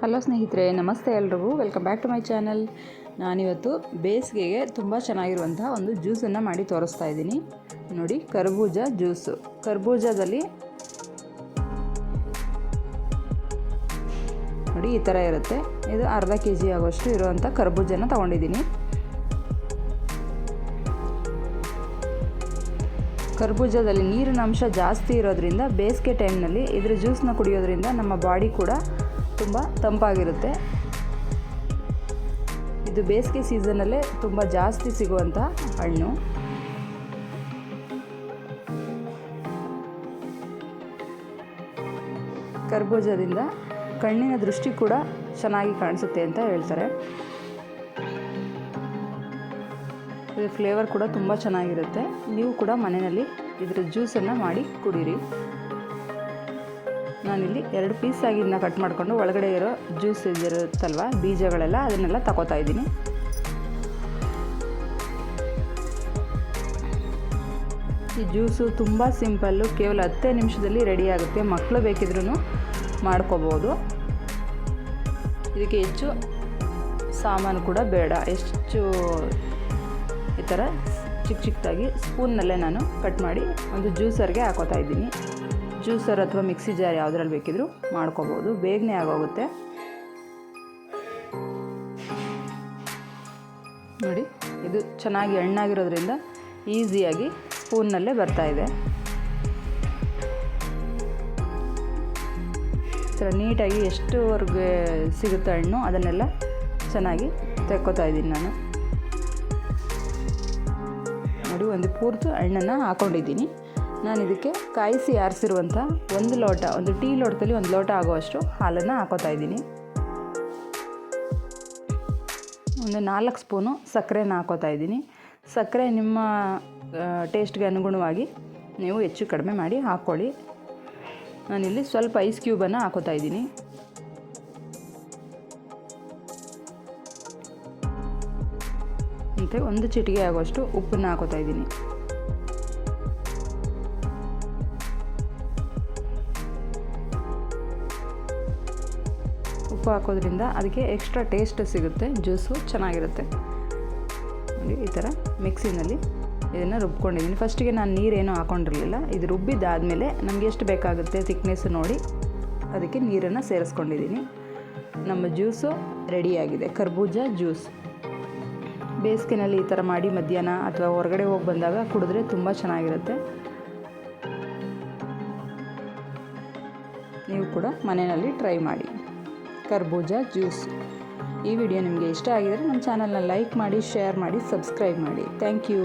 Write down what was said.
Hello ಸ್ನೇಹಿತರೆ, ನಮಸ್ತೆ ಎಲ್ರಿಗೂ. Welcome back to my channel. ನಾನಿವತ್ತು ಬೇಸಿಗೆಗೆ ತುಂಬ ಚೆನ್ನಾಗಿರುವಂಥ ಒಂದು ಜ್ಯೂಸನ್ನು ಮಾಡಿ ತೋರಿಸ್ತಾ ಇದ್ದೀನಿ. ನೋಡಿ, ಕರ್ಬೂಜ ಜ್ಯೂಸು. ಕರ್ಬೂಜದಲ್ಲಿ ನೋಡಿ ಈ ಥರ ಇರುತ್ತೆ. ಇದು ಅರ್ಧ kg ಆಗೋಷ್ಟು ಇರುವಂಥ ಕರ್ಬೂಜನ ತೊಗೊಂಡಿದ್ದೀನಿ. ಕರ್ಬೂಜದಲ್ಲಿ ನೀರಿನ ಅಂಶ ಜಾಸ್ತಿ ಇರೋದ್ರಿಂದ ಬೇಸಿಗೆ ಟೈಮ್ನಲ್ಲಿ ಇದರ ಜ್ಯೂಸನ್ನ ಕುಡಿಯೋದ್ರಿಂದ ನಮ್ಮ ಬಾಡಿ ಕೂಡ ತುಂಬ ತಂಪಾಗಿರುತ್ತೆ. ಇದು ಬೇಸಿಗೆ ಸೀಸನಲ್ಲೇ ತುಂಬ ಜಾಸ್ತಿ ಸಿಗುವಂಥ ಹಣ್ಣು. ಕರ್ಬೂಜದಿಂದ ಕಣ್ಣಿನ ದೃಷ್ಟಿ ಕೂಡ ಚೆನ್ನಾಗಿ ಕಾಣಿಸುತ್ತೆ ಅಂತ ಹೇಳ್ತಾರೆ. ಇದು ಫ್ಲೇವರ್ ಕೂಡ ತುಂಬ ಚೆನ್ನಾಗಿರುತ್ತೆ. ನೀವು ಕೂಡ ಮನೆಯಲ್ಲಿ ಇದರ ಜ್ಯೂಸನ್ನು ಮಾಡಿ ಕುಡೀರಿ. ನಾನಿಲ್ಲಿ 2 ಪೀಸಾಗಿ ಇದನ್ನ ಕಟ್ ಮಾಡಿಕೊಂಡು ಒಳಗಡೆ ಇರೋ ಜ್ಯೂಸ್ ಇರುತ್ತಲ್ವ, ಬೀಜಗಳೆಲ್ಲ ಅದನ್ನೆಲ್ಲ ತಗೋತಾ ಇದ್ದೀನಿ. ಈ ಜ್ಯೂಸು ತುಂಬ ಸಿಂಪಲ್ಲು, ಕೇವಲ 10 ನಿಮಿಷದಲ್ಲಿ ರೆಡಿ ಆಗುತ್ತೆ. ಮಕ್ಕಳು ಬೇಕಿದ್ರೂ ಮಾಡ್ಕೋಬೋದು. ಇದಕ್ಕೆ ಹೆಚ್ಚು ಸಾಮಾನು ಕೂಡ ಬೇಡ. ಎಷ್ಟು ಈ ಥರ ಚಿಕ್ಕ ಚಿಕ್ಕದಾಗಿ ಸ್ಪೂನ್ನಲ್ಲೇ ನಾನು ಕಟ್ ಮಾಡಿ ಒಂದು ಜ್ಯೂಸರ್ಗೆ ಹಾಕೋತಾ ಇದ್ದೀನಿ. ಜ್ಯೂಸರ್ ಅಥವಾ ಮಿಕ್ಸಿ ಜಾರ್ ಯಾವುದ್ರಲ್ಲಿ ಬೇಕಿದ್ರೂ ಮಾಡ್ಕೋಬೋದು, ಬೇಗನೆ ಆಗೋಗುತ್ತೆ. ನೋಡಿ, ಇದು ಚೆನ್ನಾಗಿ ಹಣ್ಣಾಗಿರೋದ್ರಿಂದ ಈಸಿಯಾಗಿ ಸ್ಪೂನ್ನಲ್ಲೇ ಬರ್ತಾಯಿದೆ. ಈ ಥರ ನೀಟಾಗಿ ಎಷ್ಟುವರೆಗೆ ಸಿಗುತ್ತೆ ಹಣ್ಣು ಅದನ್ನೆಲ್ಲ ಚೆನ್ನಾಗಿ ತೆಕ್ಕೋತಾ ಇದ್ದೀನಿ ನಾನು. ನೋಡಿ, ಒಂದು ಪೂರ್ತಿ ಹಣ್ಣನ್ನು ಹಾಕ್ಕೊಂಡಿದ್ದೀನಿ. ನಾನು ಇದಕ್ಕೆ ಕಾಯಿಸಿ ಆರಿಸಿರುವಂಥ ಒಂದು ಟೀ ಲೋಟದಲ್ಲಿ 1 ಲೋಟ ಆಗುವಷ್ಟು ಹಾಲನ್ನು ಹಾಕೋತಾ ಇದ್ದೀನಿ. ಒಂದು 4 ಸ್ಪೂನು ಸಕ್ಕರೆನ ಹಾಕೋತಾ ಇದ್ದೀನಿ. ಸಕ್ಕರೆ ನಿಮ್ಮ ಟೇಸ್ಟ್ಗೆ ಅನುಗುಣವಾಗಿ ನೀವು ಹೆಚ್ಚು ಕಡಿಮೆ ಮಾಡಿ ಹಾಕ್ಕೊಳ್ಳಿ. ನಾನಿಲ್ಲಿ ಸ್ವಲ್ಪ ಐಸ್ ಕ್ಯೂಬನ್ನು ಹಾಕೋತಾ ಇದ್ದೀನಿ. ಮತ್ತು 1 ಚಿಟಿಕೆ ಆಗುವಷ್ಟು ಉಪ್ಪನ್ನು ಹಾಕೋತಾ ಇದ್ದೀನಿ. ಉಪ್ಪು ಹಾಕೋದ್ರಿಂದ ಅದಕ್ಕೆ ಎಕ್ಸ್ಟ್ರಾ ಟೇಸ್ಟ್ ಸಿಗುತ್ತೆ, ಜ್ಯೂಸು ಚೆನ್ನಾಗಿರುತ್ತೆ. ನೋಡಿ, ಈ ಥರ ಮಿಕ್ಸಿನಲ್ಲಿ ಇದನ್ನು ರುಬ್ಕೊಂಡಿದ್ದೀನಿ. ಫಸ್ಟಿಗೆ ನಾನು ನೀರೇನೂ ಹಾಕ್ಕೊಂಡಿರಲಿಲ್ಲ. ಇದು ರುಬ್ಬಿದ್ದಾದಮೇಲೆ ನಮಗೆ ಎಷ್ಟು ಬೇಕಾಗುತ್ತೆ ಥಿಕ್ನೆಸ್ ನೋಡಿ ಅದಕ್ಕೆ ನೀರನ್ನು ಸೇರಿಸ್ಕೊಂಡಿದ್ದೀನಿ. ನಮ್ಮ ಜ್ಯೂಸು ರೆಡಿಯಾಗಿದೆ, ಕರ್ಬೂಜ ಜ್ಯೂಸ್. ಬೇಸಿಗೆನಲ್ಲಿ ಈ ಥರ ಮಾಡಿ ಮಧ್ಯಾಹ್ನ ಅಥವಾ ಹೊರಗಡೆ ಹೋಗಿ ಬಂದಾಗ ಕುಡಿದ್ರೆ ತುಂಬ ಚೆನ್ನಾಗಿರುತ್ತೆ. ನೀವು ಕೂಡ ಮನೆಯಲ್ಲಿ ಟ್ರೈ ಮಾಡಿ ಕರ್ಬೂಜ ಜ್ಯೂಸ್. ಈ ವಿಡಿಯೋ ನಿಮಗೆ ಇಷ್ಟ ಆಗಿದರೆ ನಮ್ಮ ಚಾನಲ್ನ ಲೈಕ್ ಮಾಡಿ, ಶೇರ್ ಮಾಡಿ, ಸಬ್ಸ್ಕ್ರೈಬ್ ಮಾಡಿ. Thank you.